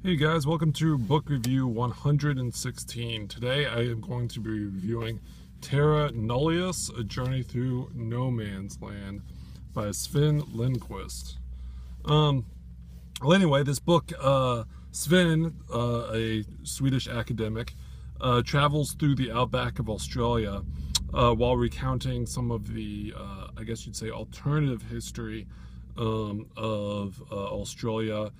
Hey guys, welcome to book review 116. Today I am going to be reviewing Terra Nullius, A Journey Through No Man's Land by Sven Lindqvist. Well anyway, this book, Sven, a Swedish academic, travels through the outback of Australia while recounting some of the, I guess you'd say, alternative history of Australia,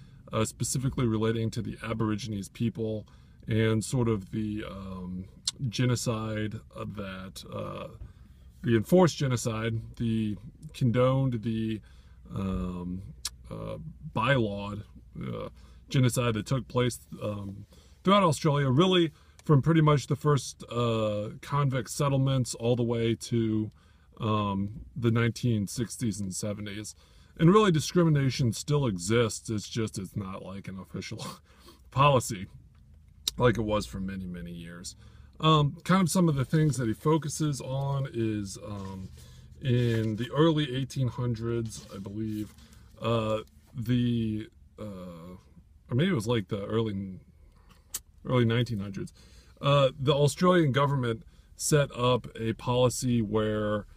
specifically relating to the Aborigines people and sort of the genocide that, the enforced genocide, the condoned, the bylawed genocide that took place throughout Australia, really from pretty much the first convict settlements all the way to the 1960s and 70s. And really, discrimination still exists. It's just it's not like an official policy like it was for many, many years. Kind of some of the things that he focuses on is in the early 1800s, I believe, or maybe it was like the early 1900s, the Australian government set up a policy where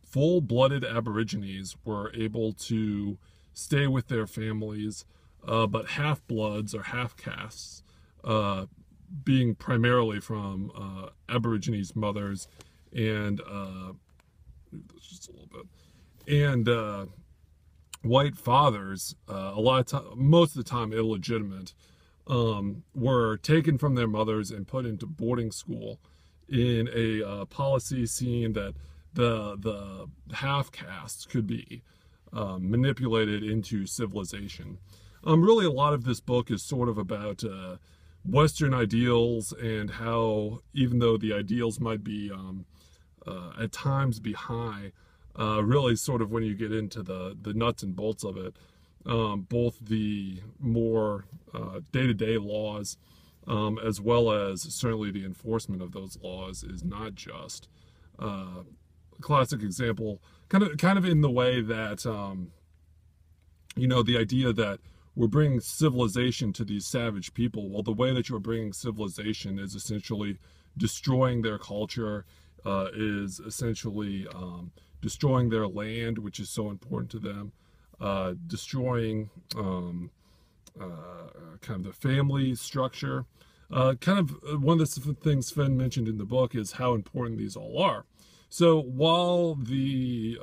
full-blooded Aborigines were able to stay with their families, but half-bloods or half-castes, being primarily from Aborigines mothers and just a little bit, and white fathers, a lot of time, most of the time illegitimate, were taken from their mothers and put into boarding school in a policy seeing that the half castes could be manipulated into civilization. Really, a lot of this book is sort of about Western ideals and how, even though the ideals might be at times be high, really sort of when you get into the nuts and bolts of it, both the more day-to-day laws as well as certainly the enforcement of those laws is not just. Classic example, kind of in the way that the idea that we're bringing civilization to these savage people. Well, the way that you're bringing civilization is essentially destroying their culture, is essentially destroying their land, which is so important to them, destroying kind of the family structure. Kind of one of the things Sven mentioned in the book is how important these all are. So while the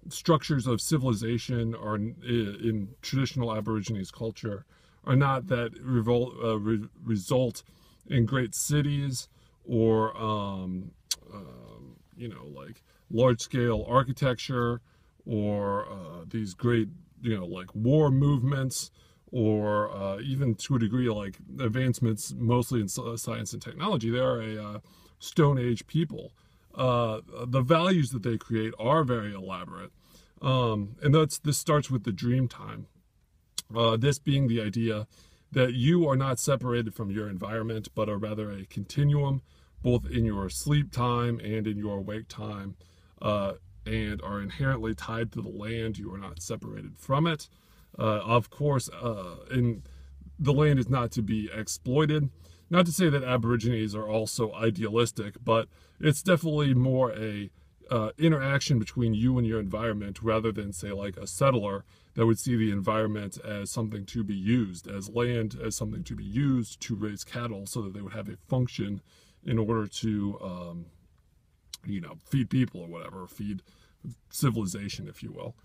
structures of civilization are in traditional Aborigines culture are not that result in great cities or like large-scale architecture or these great like war movements or even to a degree like advancements mostly in science and technology. They are a Stone Age people. The values that they create are very elaborate, and this starts with the dream time. This being the idea that you are not separated from your environment, but are rather a continuum, both in your sleep time and in your wake time, and are inherently tied to the land. You are not separated from it. Of course, and the land is not to be exploited. Not to say that Aborigines are also idealistic, but it's definitely more a interaction between you and your environment rather than, say, like a settler that would see the environment as something to be used, as land, as something to be used to raise cattle so that they would have a function in order to, feed people or whatever, feed civilization, if you will.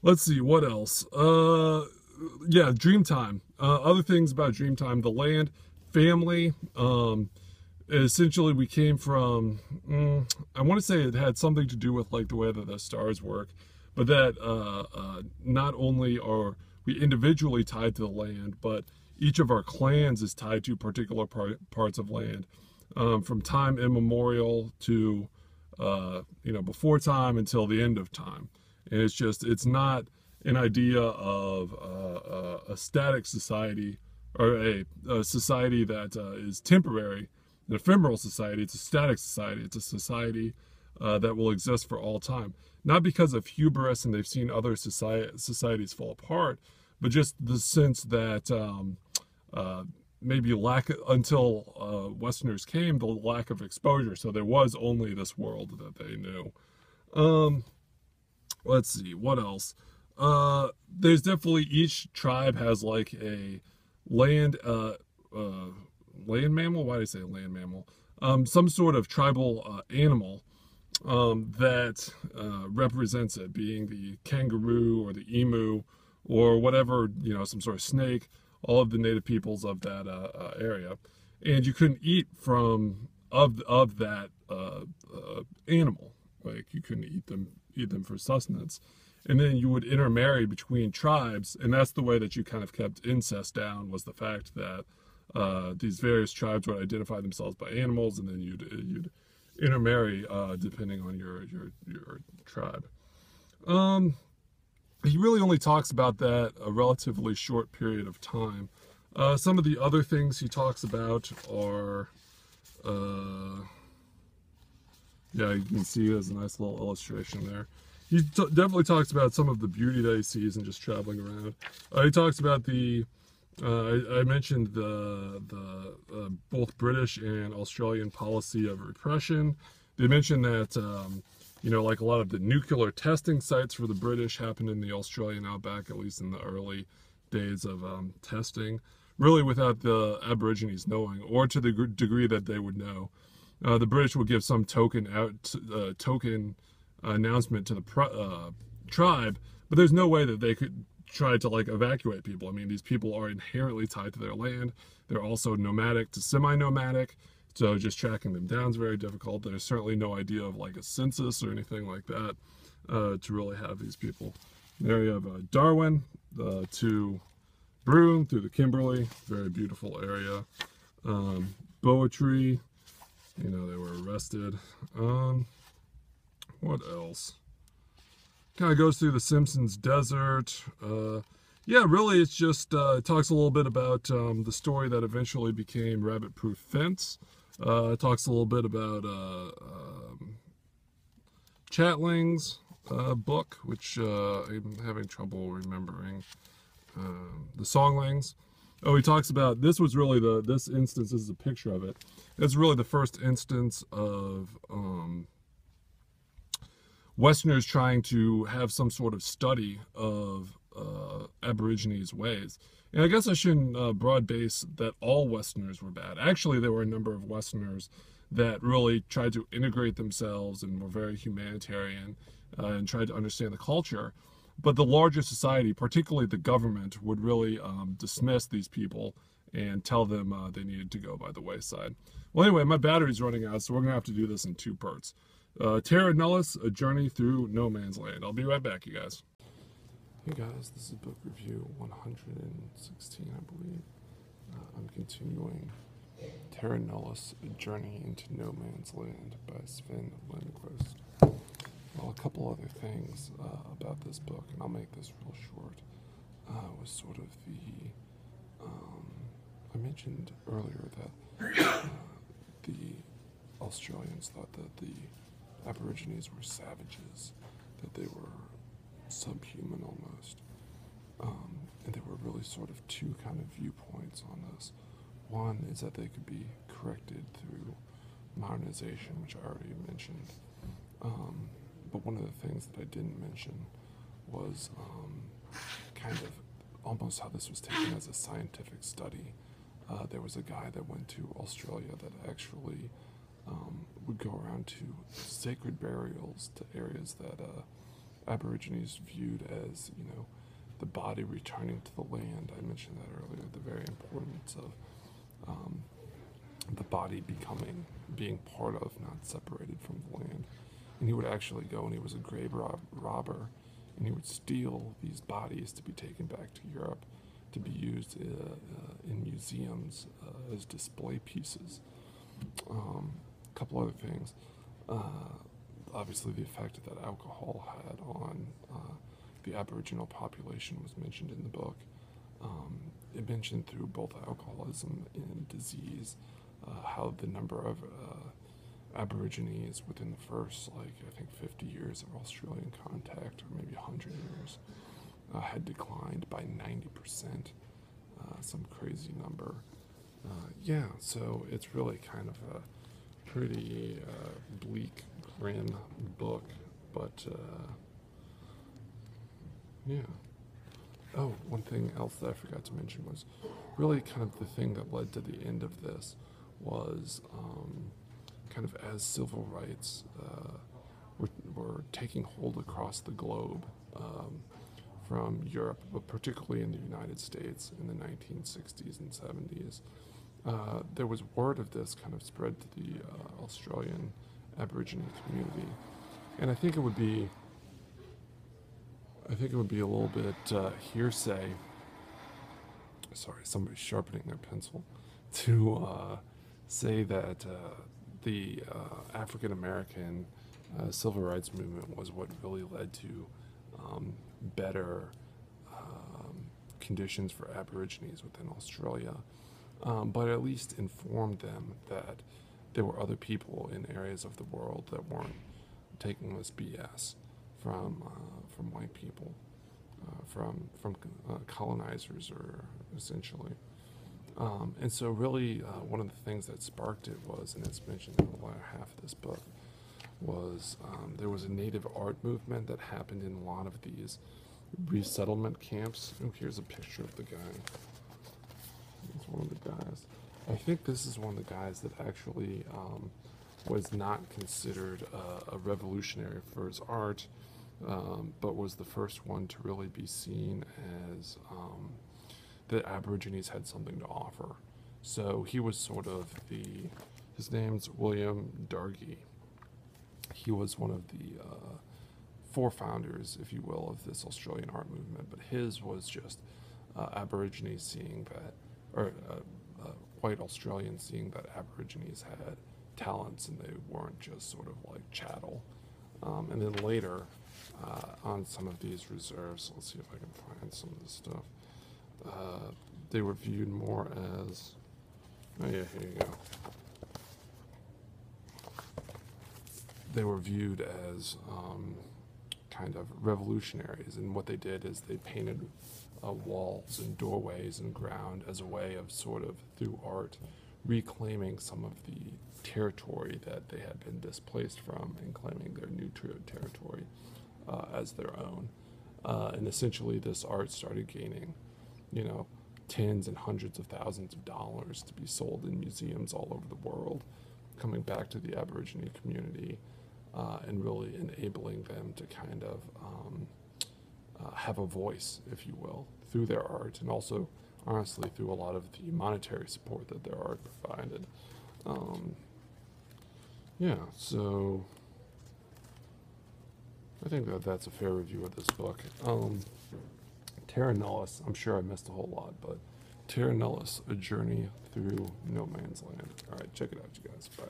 Let's see, what else? Yeah, Dreamtime. Other things about Dreamtime, the land, family. Essentially, we came from, I want to say it had something to do with like the way that the stars work, but that not only are we individually tied to the land, but each of our clans is tied to particular parts of land, from time immemorial to, before time until the end of time. And it's not an idea of a static society or a society that is temporary, an ephemeral society. It's a static society. It's a society that will exist for all time. not because of hubris and they've seen other societies fall apart, but just the sense that maybe until Westerners came, the lack of exposure. So there was only this world that they knew. Let's see, what else? There's definitely, each tribe has like a land mammal. Why did I say land mammal? Some sort of tribal animal that represents it, being the kangaroo or the emu or whatever, some sort of snake. All of the native peoples of that area, and you couldn't eat of that animal. Like, you couldn't eat them for sustenance. And then you would intermarry between tribes, and that's the way that you kind of kept incest down, was the fact that these various tribes would identify themselves by animals, and then you'd intermarry depending on your tribe. He really only talks about that a relatively short period of time. Some of the other things he talks about are, yeah, you can see there's a nice little illustration there. He definitely talks about some of the beauty that he sees and just traveling around. He talks about the, I mentioned the both British and Australian policy of repression. They mentioned that, like a lot of the nuclear testing sites for the British happened in the Australian outback, at least in the early days of testing, really without the Aborigines knowing, or to the degree that they would know. The British would give some token announcement to the tribe, but there's no way that they could try to like evacuate people. I mean, these people are inherently tied to their land. They're also nomadic to semi-nomadic. So just tracking them down is very difficult. There's certainly no idea of like a census or anything like that to really have these people. There you have Darwin to Broome through the Kimberley, very beautiful area. Boetry, they were arrested. What else? Kind of goes through the Simpsons Desert. Yeah, really, it's just it talks a little bit about the story that eventually became Rabbit Proof Fence. It talks a little bit about Chatling's book, which I'm having trouble remembering. The Songlings. Oh, he talks about, this was really this instance, this is a picture of it. It's really the first instance of Westerners trying to have some sort of study of Aborigines' ways. And I guess I shouldn't broad base that all Westerners were bad. Actually, there were a number of Westerners that really tried to integrate themselves and were very humanitarian and tried to understand the culture. But the larger society, particularly the government, would really dismiss these people and tell them they needed to go by the wayside. Well, anyway, my battery's running out, so we're going to have to do this in two parts. Terra Nullius, A Journey Through No Man's Land. I'll be right back, you guys. Hey guys, this is book review 116, I believe. I'm continuing Terra Nullius, A Journey into No Man's Land by Sven Lindqvist. Well, a couple other things about this book, and I'll make this real short, was sort of the, I mentioned earlier that the Australians thought that the Aborigines were savages, that they were subhuman almost. And there were really sort of two kind of viewpoints on this. One is that they could be corrected through modernization, which I already mentioned. But one of the things that I didn't mention was kind of almost how this was taken as a scientific study. There was a guy that went to Australia that actually would go around to sacred burials, to areas that Aborigines viewed as, the body returning to the land. I mentioned that earlier, the very importance of the body being part of, not separated from the land. And he would actually go, and he was a grave robber, and he would steal these bodies to be taken back to Europe to be used in museums as display pieces. A couple other things. Obviously, the effect that alcohol had on the Aboriginal population was mentioned in the book. It mentioned through both alcoholism and disease how the number of Aborigines within the first, like, I think 50 years of Australian contact, or maybe 100 years, had declined by 90%, some crazy number. Yeah, so it's really kind of a pretty bleak, grim book, but yeah. Oh, one thing else that I forgot to mention was really kind of the thing that led to the end of this was kind of as civil rights were taking hold across the globe, from Europe, but particularly in the United States in the 1960s and 70s. There was word of this kind of spread to the Australian Aborigine community, and I think it would be a little bit hearsay. Sorry, somebody's sharpening their pencil. To say that the African American civil rights movement was what really led to better conditions for Aborigines within Australia, but at least informed them that there were other people in areas of the world that weren't taking this BS from white people, from colonizers, or essentially. And so really one of the things that sparked it was, and it's mentioned in the latter half of this book, was there was a native art movement that happened in a lot of these resettlement camps. Oh, here's a picture of the guy. It's one of the guys. I think this is one of the guys that actually was not considered a revolutionary for his art, but was the first one to really be seen as that Aborigines had something to offer. So he was sort of his name's William Dargie. He was one of the forefounders, if you will, of this Australian art movement, but his was just Aborigines seeing that, or white Australians seeing that Aborigines had talents and they weren't just sort of like chattel. And then later, on some of these reserves, let's see if I can find some of this stuff, they were viewed more as, oh yeah, here you go. They were viewed as kind of revolutionaries, and what they did is they painted walls and doorways and ground as a way of sort of, through art, reclaiming some of the territory that they had been displaced from and claiming their new territory as their own. And essentially this art started gaining, tens and hundreds of thousands of dollars to be sold in museums all over the world, coming back to the Aborigine community, and really enabling them to kind of have a voice, if you will, through their art, and also, honestly, through a lot of the monetary support that their art provided. Yeah, so I think that that's a fair review of this book. Terra Nullius, I'm sure I missed a whole lot, but Terra Nullius, A Journey Through No Man's Land. All right, check it out, you guys. Bye.